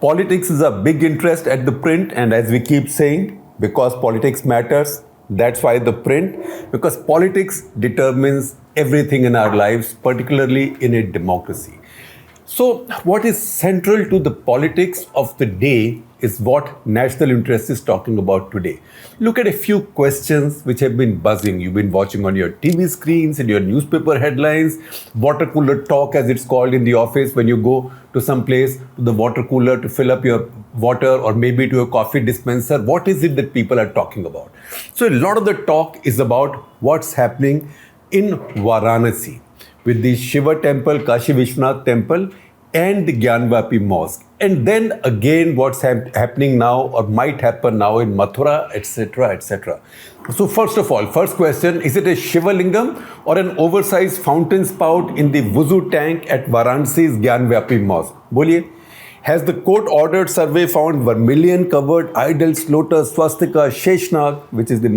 Politics is a big interest at the print, and as we keep saying, because politics matters, that's why the print, because politics determines everything in our lives, particularly in a democracy. So, what is central to the politics of the day is what national interest is talking about today. Look at a few questions which have been buzzing. You've been watching on your TV screens, in your newspaper headlines, water cooler talk as it's called in the office when you go to some place to the water cooler to fill up your water or maybe to a coffee dispenser. What is it that people are talking about? So a lot of the talk is about what's happening in Varanasi with the Shiva temple, Kashi Vishwanath temple and the Gyanvapi mosque. And then again what's happening now or might happen now in Mathura, etc., etc. So first of all, first question, is it a Shiva Lingam or an oversized fountain spout in the wuzu tank at Varanasi's Gyanvapi mosque? Boliye. Has the court-ordered survey found vermilion-covered idols, lotus, swastika, Sheshnag, which is the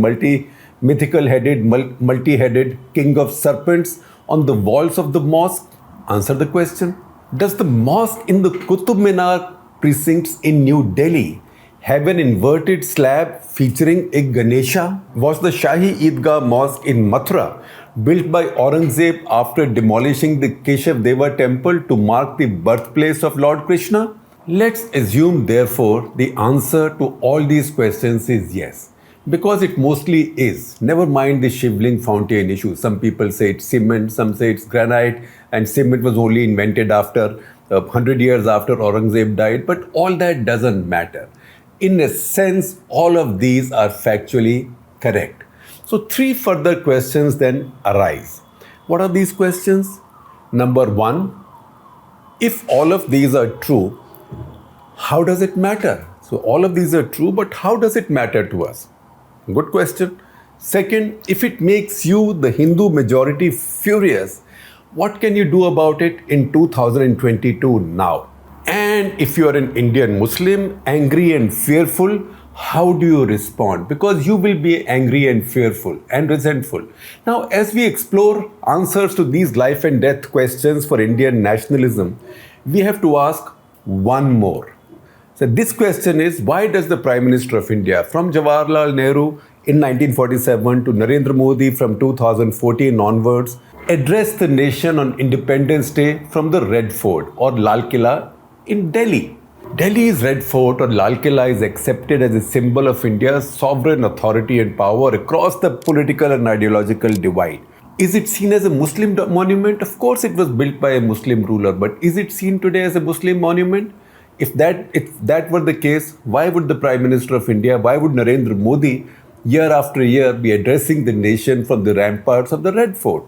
multi-headed king of serpents, on the walls of the mosque? Answer the question. Does the mosque in the Qutub Minar precincts in New Delhi have an inverted slab featuring a Ganesha? Was the Shahi Eidgah mosque in Mathura built by Aurangzeb after demolishing the Keshav Deva temple to mark the birthplace of Lord Krishna? Let's assume, therefore, the answer to all these questions is yes. Because it mostly is. Never mind the Shivling fountain issue. Some people say it's cement, some say it's granite, and cement was only invented after 100 years after Aurangzeb died. But all that doesn't matter. In a sense, all of these are factually correct. So 3 further questions then arise. What are these questions? Number 1, if all of these are true, how does it matter? So all of these are true, but how does it matter to us? Good question. Second, if it makes you, the Hindu majority, furious, what can you do about it in 2022 now? And if you are an Indian Muslim, angry and fearful, how do you respond? Because you will be angry and fearful and resentful. Now, as we explore answers to these life and death questions for Indian nationalism, we have to ask one more. So this question is, why does the Prime Minister of India, from Jawaharlal Nehru in 1947 to Narendra Modi from 2014 onwards, address the nation on Independence Day from the Red Fort or Lal Killa in Delhi? Delhi's Red Fort or Lal Killa is accepted as a symbol of India's sovereign authority and power across the political and ideological divide. Is it seen as a Muslim monument? Of course it was built by a Muslim ruler, but is it seen today as a Muslim monument? If that were the case, why would the Prime Minister of India, why would Narendra Modi year after year be addressing the nation from the ramparts of the Red Fort?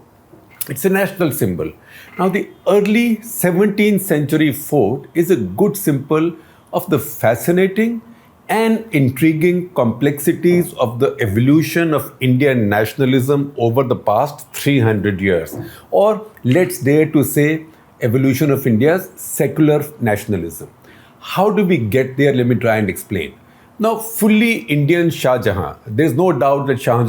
It's a national symbol. Now, the early 17th century fort is a good symbol of the fascinating and intriguing complexities of the evolution of Indian nationalism over the past 300 years. Or let's dare to say, evolution of India's secular nationalism. How do we get there? Let me try and explain. Now, fully Indian Shah Jahan. There's no doubt that Shah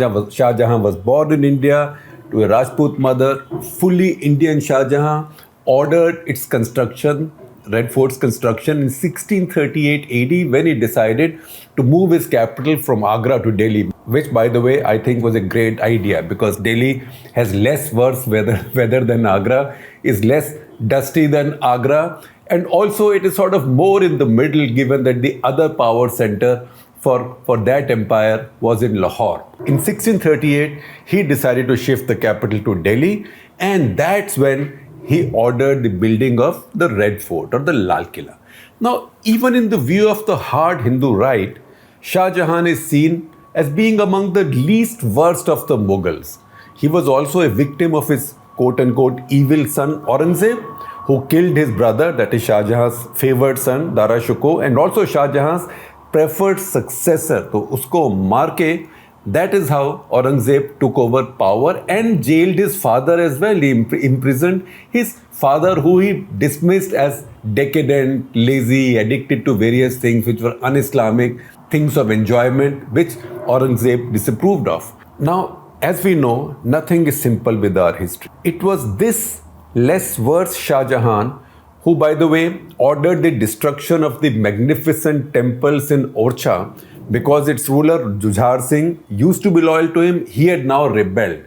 Jahan was born in India to a Rajput mother. Fully Indian Shah Jahan ordered its construction, Red Fort's construction, in 1638 AD when he decided to move his capital from Agra to Delhi, which, by the way, I think was a great idea because Delhi has less worse weather than Agra, is less dusty than Agra, and also it is sort of more in the middle given that the other power center for that empire was in Lahore. In 1638, he decided to shift the capital to Delhi, and that's when he ordered the building of the Red Fort or the Lal Killa. Now, even in the view of the hard Hindu right, Shah Jahan is seen as being among the least worst of the Mughals. He was also a victim of his quote-unquote evil son Aurangzeb, who killed his brother, that is Shah Jahan's favored son Dara Shikoh, and also Shah Jahan's preferred successor. So usko maar ke, that is how Aurangzeb took over power and jailed his father as well. He imprisoned his father, who he dismissed as decadent, lazy, addicted to various things which were un-Islamic, things of enjoyment, which Aurangzeb disapproved of. Now, as we know, nothing is simple with our history. It was this less worse Shah Jahan who, by the way, ordered the destruction of the magnificent temples in Orcha because its ruler, Jujhar Singh, used to be loyal to him. He had now rebelled.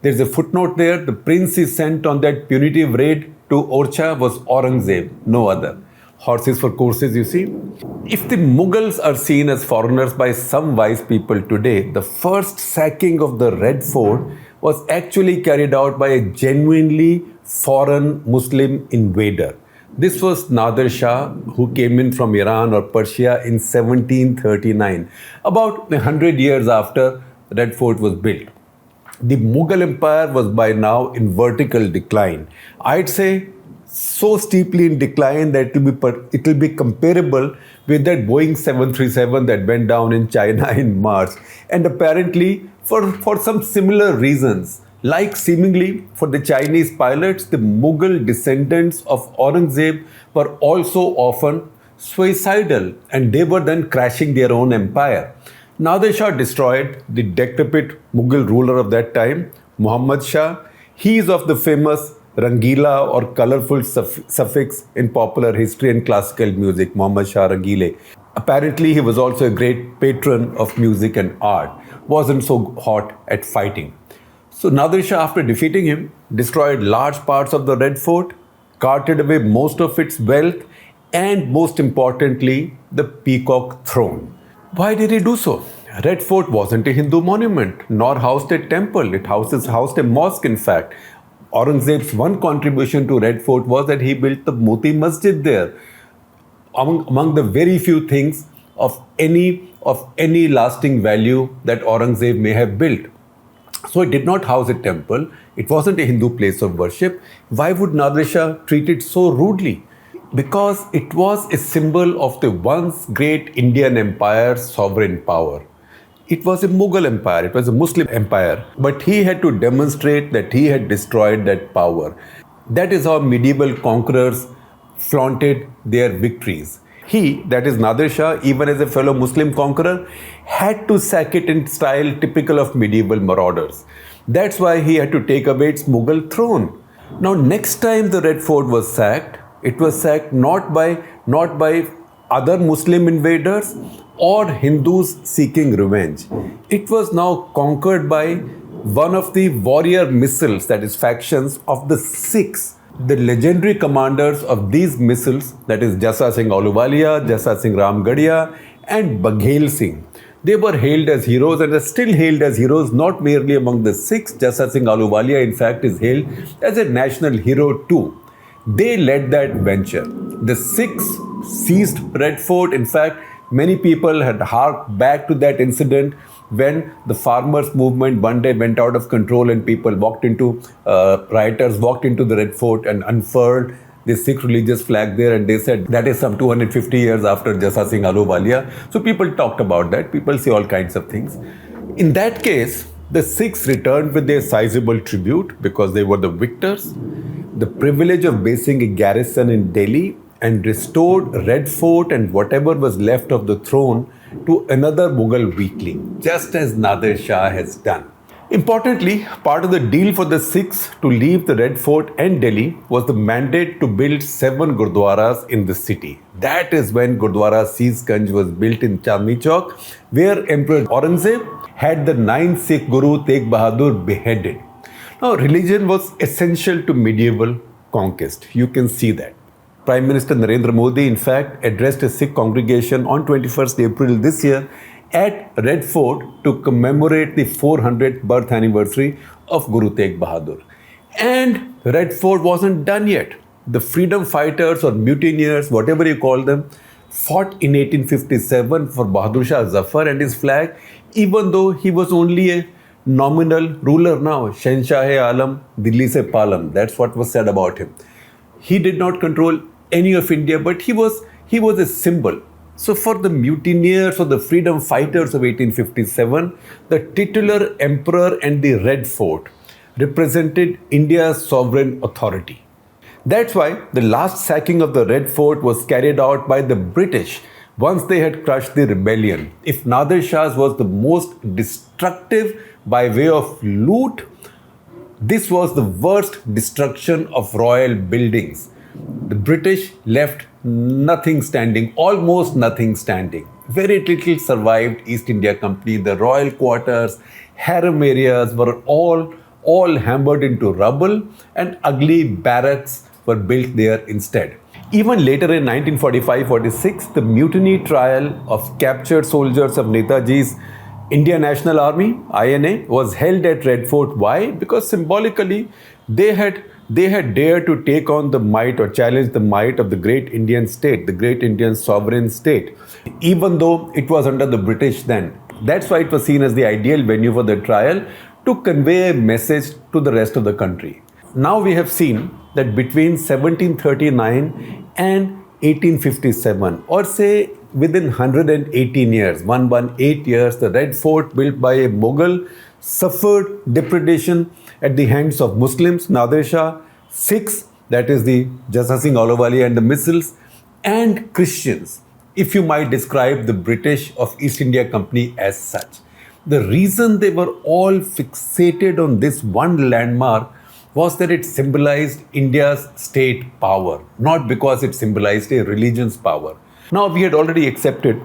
There's a footnote there. The prince he sent on that punitive raid to Orcha was Aurangzeb, no other. Horses for courses, you see. If the Mughals are seen as foreigners by some wise people today, the first sacking of the Red Fort was actually carried out by a genuinely foreign Muslim invader. This was Nadir Shah, who came in from Iran or Persia in 1739, about 100 years after Red Fort was built. The Mughal Empire was by now in vertical decline. I'd say so steeply in decline that it will be comparable with that Boeing 737 that went down in China in March. And apparently, for some similar reasons, like seemingly for the Chinese pilots, the Mughal descendants of Aurangzeb were also often suicidal, and they were then crashing their own empire. Nadir Shah destroyed the decrepit Mughal ruler of that time, Muhammad Shah. He is of the famous Rangila or colorful suffix in popular history and classical music, Muhammad Shah Rangile. Apparently, he was also a great patron of music and art, wasn't so hot at fighting. So Nadir Shah, after defeating him, destroyed large parts of the Red Fort, carted away most of its wealth, and most importantly, the Peacock Throne. Why did he do so? Red Fort wasn't a Hindu monument, nor housed a temple. It housed a mosque, in fact. Aurangzeb's one contribution to Red Fort was that he built the Mandir-Masjid there. Among the very few things of any lasting value that Aurangzeb may have built. So it did not house a temple. It wasn't a Hindu place of worship. Why would Nadir Shah treat it so rudely? Because it was a symbol of the once great Indian empire's sovereign power. It was a Mughal empire, it was a Muslim empire, but he had to demonstrate that he had destroyed that power. That is how medieval conquerors flaunted their victories. He, that is Nadir Shah, even as a fellow Muslim conqueror, had to sack it in style typical of medieval marauders. That's why he had to take away its Mughal throne. Now, next time the Red Fort was sacked, it was sacked not by other Muslim invaders or Hindus seeking revenge. It was now conquered by one of the warrior missiles, that is factions of the Sikhs. The legendary commanders of these missiles, that is Jassa Singh Ahluwalia, Jassa Singh Ramgarhia and Baghel Singh. They were hailed as heroes and are still hailed as heroes, not merely among the Sikhs. Jassa Singh Ahluwalia, in fact, is hailed as a national hero too. They led that venture. The Sikhs seized Red Fort. In fact, many people had harked back to that incident when the farmers' movement one day went out of control and rioters walked into the Red Fort and unfurled the Sikh religious flag there, and they said that is some 250 years after Jassa Singh Ahluwalia. So people talked about that. People say all kinds of things. In that case, the Sikhs returned with their sizable tribute because they were the victors, the privilege of basing a garrison in Delhi, and restored Red Fort and whatever was left of the throne to another Mughal weakling, just as Nadir Shah has done. Importantly, part of the deal for the Sikhs to leave the Red Fort and Delhi was the mandate to build 7 gurdwaras in the city. That is when Gurdwara Seesganj was built in Chandni Chowk, where Emperor Aurangzeb had the 9th Sikh Guru Tegh Bahadur beheaded. Now, religion was essential to medieval conquest. You can see that. Prime Minister Narendra Modi, in fact, addressed a Sikh congregation on 21st April this year at Red Fort to commemorate the 400th birth anniversary of Guru Tegh Bahadur. And Red Fort wasn't done yet. The freedom fighters or mutineers, whatever you call them, fought in 1857 for Bahadur Shah Zafar and his flag, even though he was only a nominal ruler now. Shahenshah-e-Alam, Dilli se Palam. That's what was said about him. He did not control any of India, but he was a symbol. So for the mutineers or the freedom fighters of 1857, the titular emperor and the Red Fort represented India's sovereign authority. That's why the last sacking of the Red Fort was carried out by the British once they had crushed the rebellion. If Nadir Shah's was the most destructive by way of loot, this was the worst destruction of royal buildings. The British left nothing standing, almost nothing standing. Very little survived East India Company. The royal quarters, harem areas were all hammered into rubble, and ugly barracks were built there instead. Even later in 1945-46, the mutiny trial of captured soldiers of Netaji's Indian National Army, INA, was held at Red Fort. Why? Because symbolically they had dared to take on the might or challenge the might of the great Indian state, the great Indian sovereign state, even though it was under the British then. That's why it was seen as the ideal venue for the trial, to convey a message to the rest of the country. Now we have seen that between 1739 and 1857, or say within 118 years, 118 years, the Red Fort built by a Mughal suffered depredation at the hands of Muslims, Nadir Shah, Sikhs, that is the Jassa Singh Ahluwalia and the missiles, and Christians, if you might describe the British of East India Company as such. The reason they were all fixated on this one landmark was that it symbolized India's state power, not because it symbolized a religion's power. Now, we had already accepted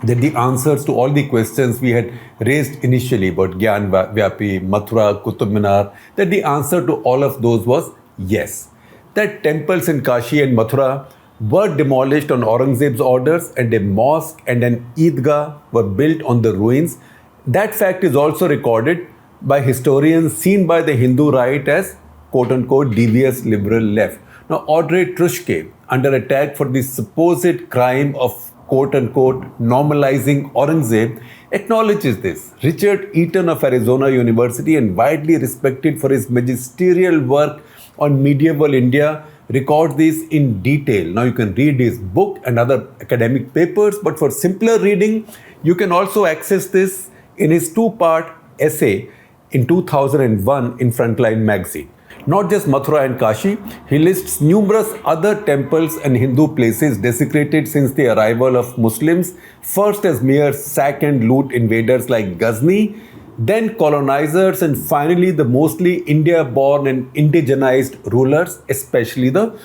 that the answers to all the questions we had raised initially about Gyan Vyapi, Mathura, Qutub Minar, that the answer to all of those was yes. That temples in Kashi and Mathura were demolished on Aurangzeb's orders, and a mosque and an Eidgah were built on the ruins. That fact is also recorded by historians seen by the Hindu right as quote-unquote devious liberal left. Now, Audrey Truschke, under attack for the supposed crime of quote-unquote normalizing Aurangzeb, acknowledges this. Richard Eaton of Arizona University, and widely respected for his magisterial work on medieval India, records this in detail. Now you can read his book and other academic papers, but for simpler reading, you can also access this in his two-part essay in 2001 in Frontline magazine. Not just Mathura and Kashi, he lists numerous other temples and Hindu places desecrated since the arrival of Muslims, first as mere sack and loot invaders like Ghazni, then colonizers, and finally the mostly India-born and indigenized rulers, especially the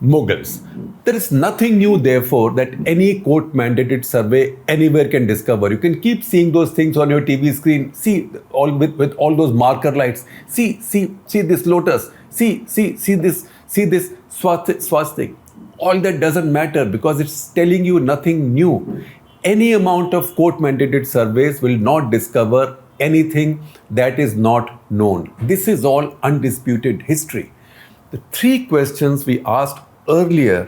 Mughals. There is nothing new, therefore, that any court-mandated survey anywhere can discover. You can keep seeing those things on your TV screen. See, all with all those marker lights. See this lotus. See this swastika. All that doesn't matter because it's telling you nothing new. Any amount of court-mandated surveys will not discover anything that is not known. This is all undisputed history. The three questions we asked earlier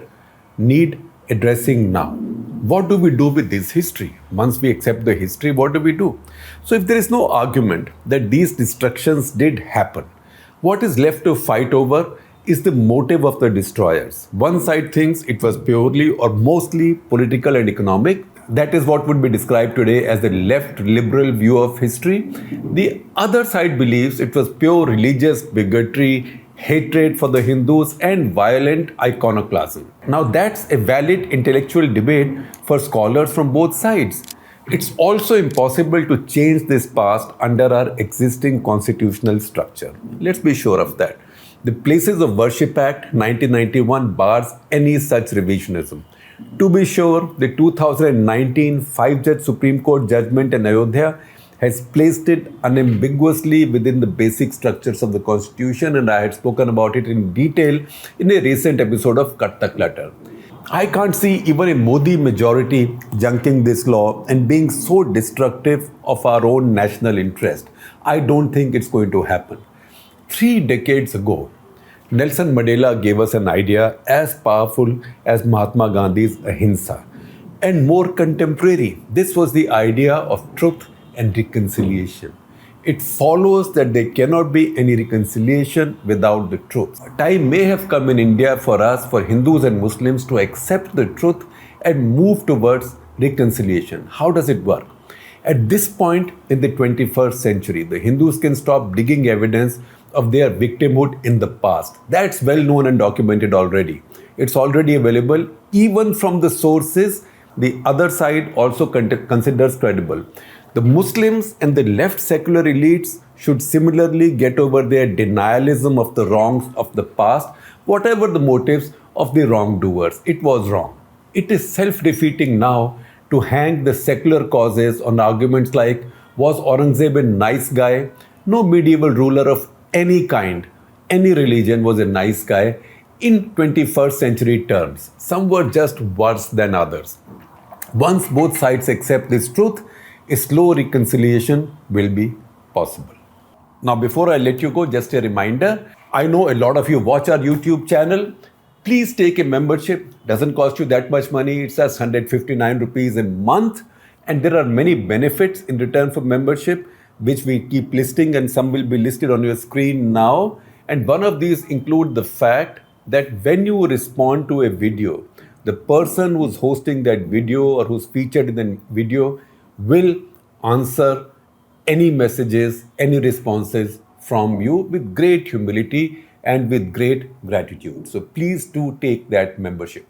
need addressing now. What do we do with this history? Once we accept the history, what do we do? So if there is no argument that these destructions did happen, what is left to fight over is the motive of the destroyers. One side thinks it was purely or mostly political and economic. That is what would be described today as the left liberal view of history. The other side believes it was pure religious bigotry, hatred for the Hindus, and violent iconoclasm. Now that's a valid intellectual debate for scholars from both sides. It's also impossible to change this past under our existing constitutional structure. Let's be sure of that. The Places of Worship Act 1991 bars any such revisionism. To be sure, the 2019 5-judge Supreme Court judgment in Ayodhya has placed it unambiguously within the basic structures of the Constitution, and I had spoken about it in detail in a recent episode of Cut the Clutter. I can't see even a Modi majority junking this law and being so destructive of our own national interest. I don't think it's going to happen. 3 decades ago, Nelson Mandela gave us an idea as powerful as Mahatma Gandhi's Ahimsa and more contemporary. This was the idea of truth and reconciliation. It follows that there cannot be any reconciliation without the truth. A time may have come in India for us, for Hindus and Muslims, to accept the truth and move towards reconciliation. How does it work? At this point in the 21st century, the Hindus can stop digging evidence of their victimhood in the past. That's well known and documented already. It's already available even from the sources the other side also considers credible. The Muslims and the left secular elites should similarly get over their denialism of the wrongs of the past, whatever the motives, of the wrongdoers. It was wrong. It is self-defeating now to hang the secular causes on arguments like, was Aurangzeb a nice guy? No medieval ruler of any kind, any religion was a nice guy in 21st century terms. Some were just worse than others. Once both sides accept this truth, a slow reconciliation will be possible. Now, before I let you go, just a reminder. I know a lot of you watch our YouTube channel. Please take a membership. Doesn't cost you that much money. It's just 159 rupees a month. And there are many benefits in return for membership, which we keep listing, and some will be listed on your screen now. And one of these include the fact that when you respond to a video, the person who's hosting that video or who's featured in the video will answer any messages, any responses from you with great humility and with great gratitude. So please do take that membership.